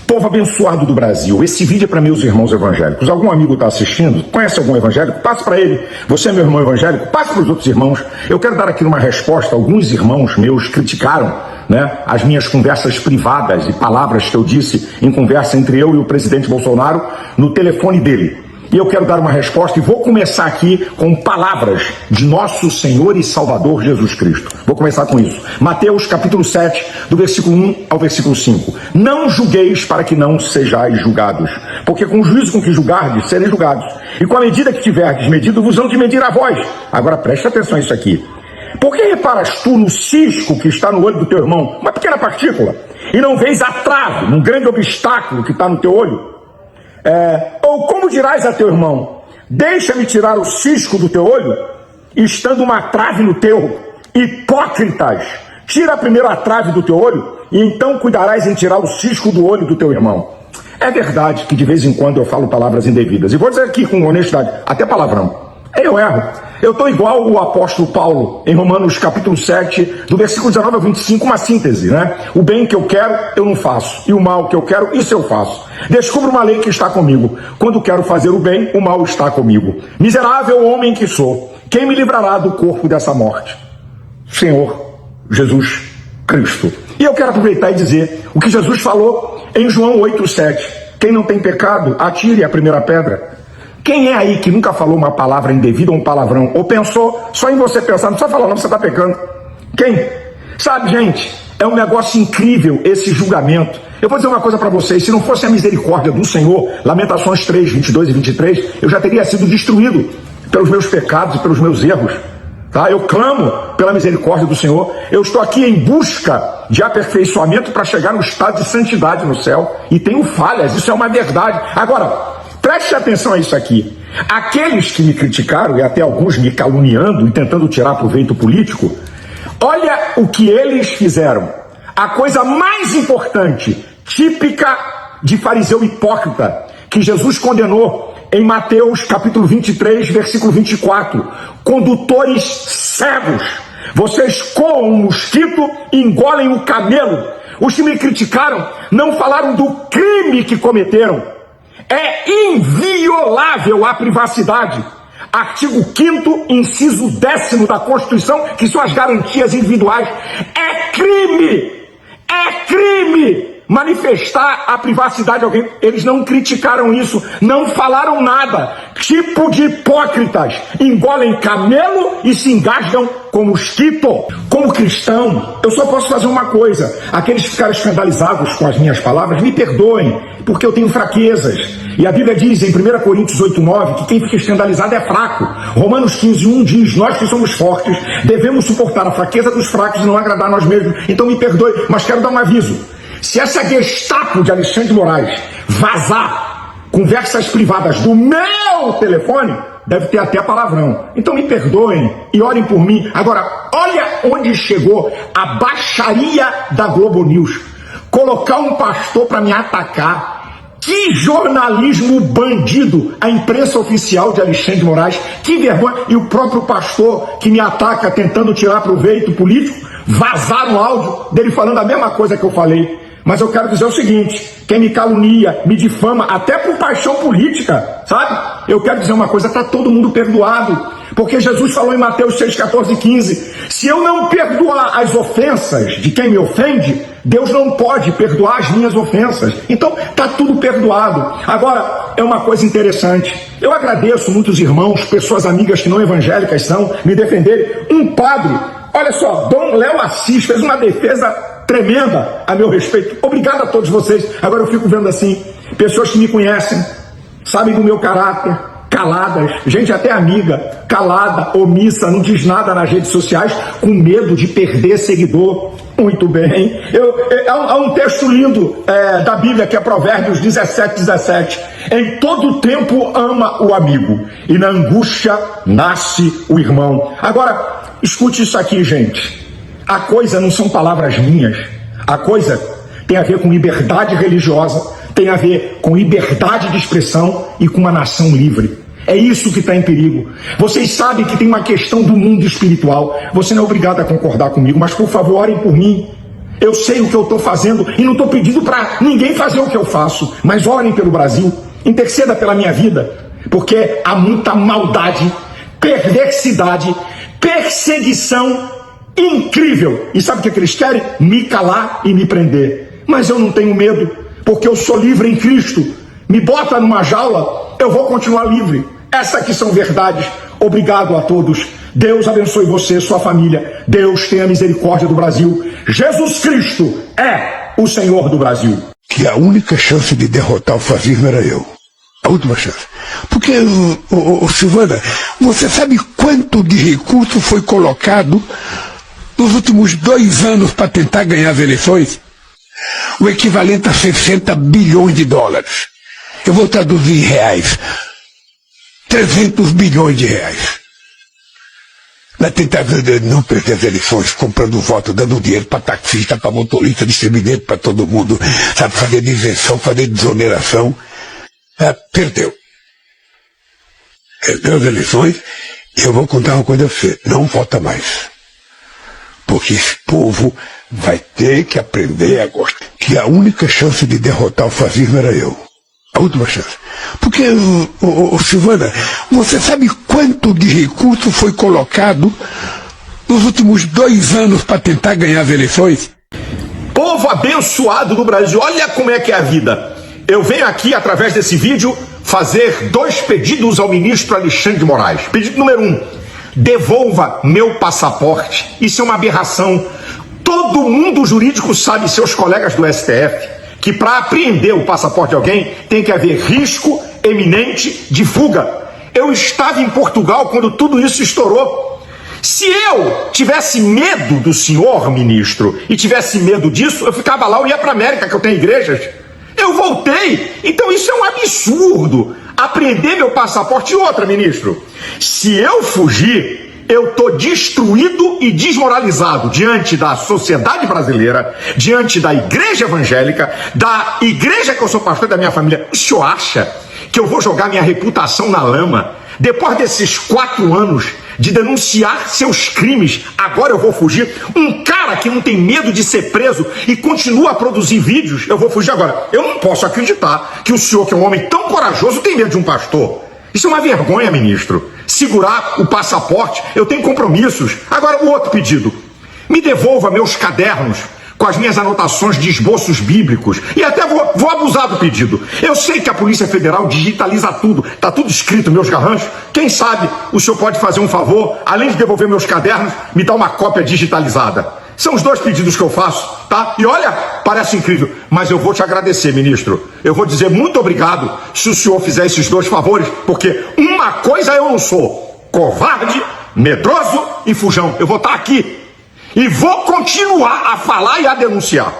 Povo abençoado do Brasil, esse vídeo é para meus irmãos evangélicos. Algum amigo está assistindo? Conhece algum evangélico? Passe para ele. Você é meu irmão evangélico? Passe para os outros irmãos. Eu quero dar aqui uma resposta. Alguns irmãos meus criticaram, as minhas conversas privadas e palavras que eu disse em conversa entre eu e o presidente Bolsonaro no telefone dele. E eu quero dar uma resposta e vou começar aqui com palavras de nosso Senhor e Salvador Jesus Cristo. Vou começar com isso. Mateus capítulo 7, do versículo 1 ao versículo 5. Não julgueis para que não sejais julgados, porque com o juízo com que julgardes, sereis julgados. E com a medida que tiverdes medido, vos hão de medir a vós. Agora preste atenção a isso aqui. Por que reparas tu no cisco que está no olho do teu irmão, uma pequena partícula, e não vês a trave, um grande obstáculo que está no teu olho? Ou como dirás a teu irmão, deixa-me tirar o cisco do teu olho, estando uma trave no teu? Hipócritas, tira primeiro a trave do teu olho, e então cuidarás em tirar o cisco do olho do teu irmão. É verdade que de vez em quando eu falo palavras indevidas, e vou dizer aqui com honestidade, até palavrão. Eu erro. Eu estou igual o apóstolo Paulo, em Romanos capítulo 7, do versículo 19 ao 25, uma síntese, O bem que eu quero, eu não faço. E o mal que eu quero, isso eu faço. Descubro uma lei que está comigo. Quando quero fazer o bem, o mal está comigo. Miserável homem que sou, quem me livrará do corpo dessa morte? Senhor Jesus Cristo. E eu quero aproveitar e dizer o que Jesus falou em João 8,7. Quem não tem pecado, atire a primeira pedra. Quem é aí que nunca falou uma palavra indevida ou um palavrão? Ou pensou só em você pensar, não precisa falar não, você está pecando. Quem? Sabe, gente, é um negócio incrível esse julgamento. Eu vou dizer uma coisa para vocês, se não fosse a misericórdia do Senhor, Lamentações 3, 22 e 23, eu já teria sido destruído pelos meus pecados e pelos meus erros. Eu clamo pela misericórdia do Senhor. Eu estou aqui em busca de aperfeiçoamento para chegar no estado de santidade no céu. E tenho falhas, isso é uma verdade. Agora, preste atenção a isso aqui. Aqueles que me criticaram, e até alguns me caluniando e tentando tirar proveito político, olha o que eles fizeram. A coisa mais importante, típica de fariseu hipócrita, que Jesus condenou em Mateus capítulo 23, versículo 24. Condutores cegos, vocês coam um mosquito e engolem um camelo. Os que me criticaram não falaram do crime que cometeram. É inviolável a privacidade. Artigo 5º, inciso 10º da Constituição, que são as garantias individuais. É crime manifestar a privacidade de alguém. Eles não criticaram isso, não falaram nada. Tipo de hipócritas, engolem camelo e se engasgam com mosquito. Como cristão, eu só posso fazer uma coisa. Aqueles que ficaram escandalizados com as minhas palavras, me perdoem, porque eu tenho fraquezas. E a Bíblia diz em 1 Coríntios 8,9 que quem fica escandalizado é fraco. Romanos 15,1 diz, nós que somos fortes devemos suportar a fraqueza dos fracos e não agradar a nós mesmos. Então me perdoe, mas quero dar um aviso. Se essa Gestapo de Alexandre de Moraes vazar conversas privadas do meu telefone, deve ter até palavrão. Então me perdoem e orem por mim. Agora, olha onde chegou a baixaria da Globo News. Colocar um pastor para me atacar. Que jornalismo bandido! A imprensa oficial de Alexandre de Moraes, que vergonha! E o próprio pastor que me ataca tentando tirar proveito político, vazaram o áudio dele falando a mesma coisa que eu falei. Mas eu quero dizer o seguinte, quem me calunia, me difama, até por paixão política, sabe? Eu quero dizer uma coisa, está todo mundo perdoado. Porque Jesus falou em Mateus 6, 14 e 15, se eu não perdoar as ofensas de quem me ofende, Deus não pode perdoar as minhas ofensas. Então, está tudo perdoado. Agora, é uma coisa interessante. Eu agradeço muitos irmãos, pessoas amigas que não evangélicas são, me defenderem. Um padre, olha só, Dom Léo Assis fez uma defesa tremenda a meu respeito. Obrigado a todos vocês. Agora eu fico vendo assim, pessoas que me conhecem, sabem do meu caráter, caladas, gente até amiga, calada, omissa, não diz nada nas redes sociais, com medo de perder seguidor. Muito bem. Há um texto lindo da Bíblia, que é Provérbios 17, 17. Em todo tempo ama o amigo, e na angústia nasce o irmão. Agora, escute isso aqui, gente. A coisa não são palavras minhas. A coisa tem a ver com liberdade religiosa, tem a ver com liberdade de expressão e com uma nação livre. É isso que está em perigo. Vocês sabem que tem uma questão do mundo espiritual. Você não é obrigado a concordar comigo, mas por favor, orem por mim. Eu sei o que eu estou fazendo e não estou pedindo para ninguém fazer o que eu faço. Mas orem pelo Brasil, interceda pela minha vida, porque há muita maldade, perversidade, perseguição incrível. E sabe o que eles querem? Me calar e me prender. Mas eu não tenho medo, porque eu sou livre em Cristo. Me bota numa jaula, eu vou continuar livre. Essas aqui são verdades. Obrigado a todos. Deus abençoe você, sua família. Deus tenha misericórdia do Brasil. Jesus Cristo é o Senhor do Brasil. Que a única chance de derrotar o fascismo era eu. A última chance. Porque, Silvana, você sabe quanto de recurso foi colocado nos últimos 2 anos para tentar ganhar as eleições? O equivalente a 60 bilhões de dólares. Eu vou traduzir em reais. 300 bilhões de reais. Na tentativa de não perder as eleições, comprando voto, dando dinheiro para taxista, para motorista, distribuindo para todo mundo, sabe, fazer isenção, fazer desoneração. Perdeu. Perdeu as eleições, e eu vou contar uma coisa a você, não vota mais. Porque esse povo vai ter que aprender a gostar. Que a única chance de derrotar o fascismo era eu. A última chance. Porque, Silvana, você sabe quanto de recurso foi colocado nos últimos 2 anos para tentar ganhar as eleições? Povo abençoado do Brasil, olha como é que é a vida. Eu venho aqui, através desse vídeo, fazer 2 pedidos ao ministro Alexandre de Moraes. Pedido número 1, devolva meu passaporte. Isso é uma aberração. Todo mundo jurídico sabe, seus colegas do STF, que para apreender o passaporte de alguém tem que haver risco eminente de fuga. Eu estava em Portugal quando tudo isso estourou. Se eu tivesse medo do senhor ministro e tivesse medo disso, eu ficava lá, eu ia para a América, que eu tenho igrejas. Eu voltei. Então isso é um absurdo. Apreender meu passaporte. E outra, ministro, se eu fugir, eu estou destruído e desmoralizado diante da sociedade brasileira, diante da igreja evangélica, da igreja que eu sou pastor da minha família. O senhor acha que eu vou jogar minha reputação na lama? Depois desses 4 anos de denunciar seus crimes, agora eu vou fugir? Um cara que não tem medo de ser preso e continua a produzir vídeos, eu vou fugir agora? Eu não posso acreditar que o senhor, que é um homem tão corajoso, tem medo de um pastor. Isso é uma vergonha, ministro. Segurar o passaporte, eu tenho compromissos. Agora, o outro pedido. Me devolva meus cadernos com as minhas anotações de esboços bíblicos. E até vou abusar do pedido. Eu sei que a Polícia Federal digitaliza tudo. Está tudo escrito, meus garranchos. Quem sabe o senhor pode fazer um favor, além de devolver meus cadernos, me dar uma cópia digitalizada. São os 2 pedidos que eu faço, tá? E olha, parece incrível, mas eu vou te agradecer, ministro. Eu vou dizer muito obrigado se o senhor fizer esses 2 favores, porque uma coisa eu não sou: covarde, medroso e fujão. Eu vou estar aqui e vou continuar a falar e a denunciar.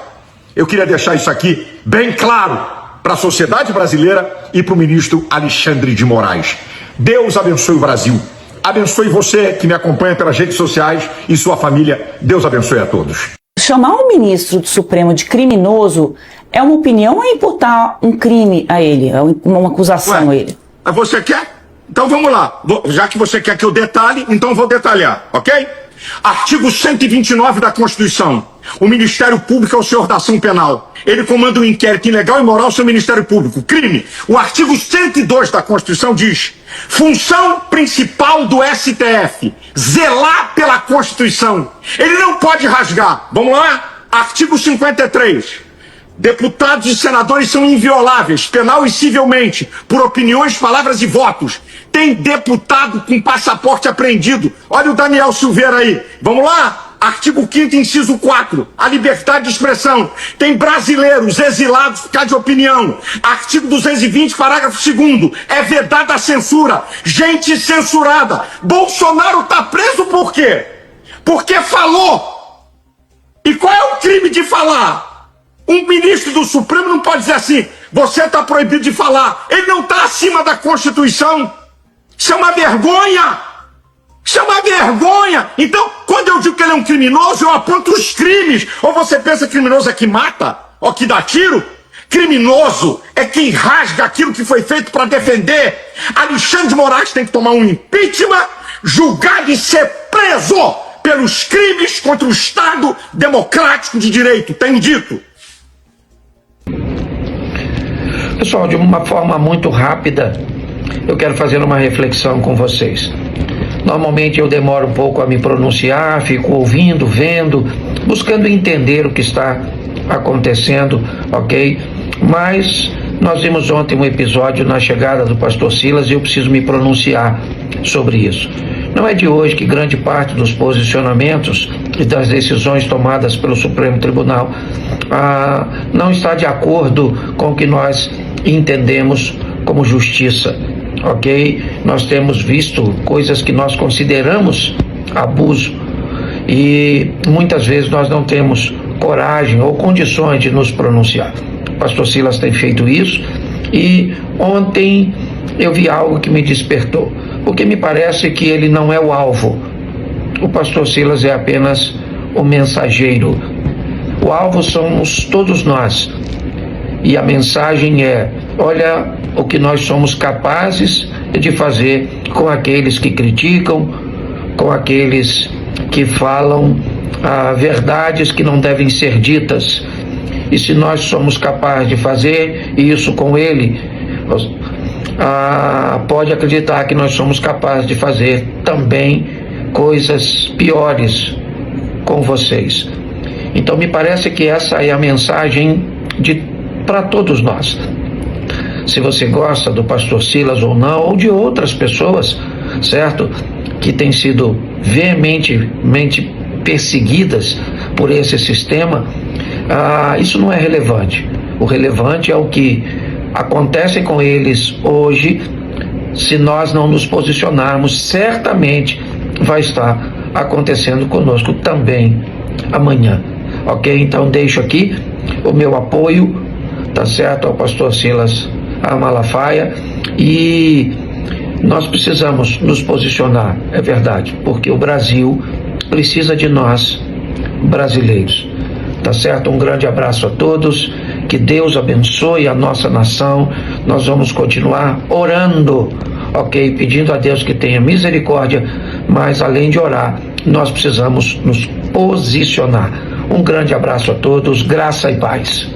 Eu queria deixar isso aqui bem claro para a sociedade brasileira e para o ministro Alexandre de Moraes. Deus abençoe o Brasil. Abençoe você que me acompanha pelas redes sociais e sua família. Deus abençoe a todos. Chamar um ministro do Supremo de criminoso é uma opinião ou é imputar um crime a ele, uma acusação a ele? Você quer? Então vamos lá. Já que você quer que eu detalhe, então vou detalhar, ok? Artigo 129 da Constituição. O Ministério Público é o senhor da ação penal. Ele comanda um inquérito ilegal e imoral sobre o Ministério Público. Crime. O artigo 102 da Constituição diz: função principal do STF, zelar pela Constituição. Ele não pode rasgar. Vamos lá? Artigo 53. Deputados e senadores são invioláveis, penal e civilmente, por opiniões, palavras e votos. Tem deputado com passaporte apreendido. Olha o Daniel Silveira aí. Vamos lá? Artigo 5º, inciso 4, a liberdade de expressão. Tem brasileiros exilados por causa de opinião. Artigo 220, parágrafo 2º, é vedada a censura. Gente censurada. Bolsonaro tá preso por quê? Porque falou. E qual é o crime de falar? Um ministro do Supremo não pode dizer assim: você está proibido de falar. Ele não está acima da Constituição. Isso é uma vergonha. Isso é uma vergonha. Então, quando eu digo que ele é um criminoso, eu aponto os crimes. Ou você pensa que criminoso é que mata? Ou que dá tiro? Criminoso é quem rasga aquilo que foi feito para defender. Alexandre de Moraes tem que tomar um impeachment, julgado e ser preso pelos crimes contra o Estado democrático de direito. Tenho dito. Pessoal, de uma forma muito rápida, eu quero fazer uma reflexão com vocês. Normalmente eu demoro um pouco a me pronunciar, fico ouvindo, vendo, buscando entender o que está acontecendo, ok? Mas nós vimos ontem um episódio na chegada do pastor Silas e eu preciso me pronunciar sobre isso. Não é de hoje que grande parte dos posicionamentos e das decisões tomadas pelo Supremo Tribunal não está de acordo com o que nós entendemos como justiça, ok? Nós temos visto coisas que nós consideramos abuso e muitas vezes nós não temos coragem ou condições de nos pronunciar. O pastor Silas tem feito isso e ontem eu vi algo que me despertou, porque me parece que ele não é o alvo. O pastor Silas é apenas o mensageiro. O alvo somos todos nós. E a mensagem é: olha o que nós somos capazes de fazer com aqueles que criticam, com aqueles que falam verdades que não devem ser ditas. E se nós somos capazes de fazer isso com ele, pode acreditar que nós somos capazes de fazer também coisas piores com vocês. Então me parece que essa é a mensagem para todos nós. Se você gosta do pastor Silas ou não, ou de outras pessoas, certo? Que têm sido veementemente perseguidas por esse sistema, isso não é relevante. O relevante é o que acontece com eles hoje. Se nós não nos posicionarmos, certamente vai estar acontecendo conosco também amanhã, ok? Então deixo aqui o meu apoio, tá certo, ao pastor Silas Malafaia, e nós precisamos nos posicionar, é verdade, porque o Brasil precisa de nós, brasileiros, tá certo? Um grande abraço a todos, que Deus abençoe a nossa nação. Nós vamos continuar orando, ok? Pedindo a Deus que tenha misericórdia, mas além de orar, nós precisamos nos posicionar. Um grande abraço a todos, graça e paz.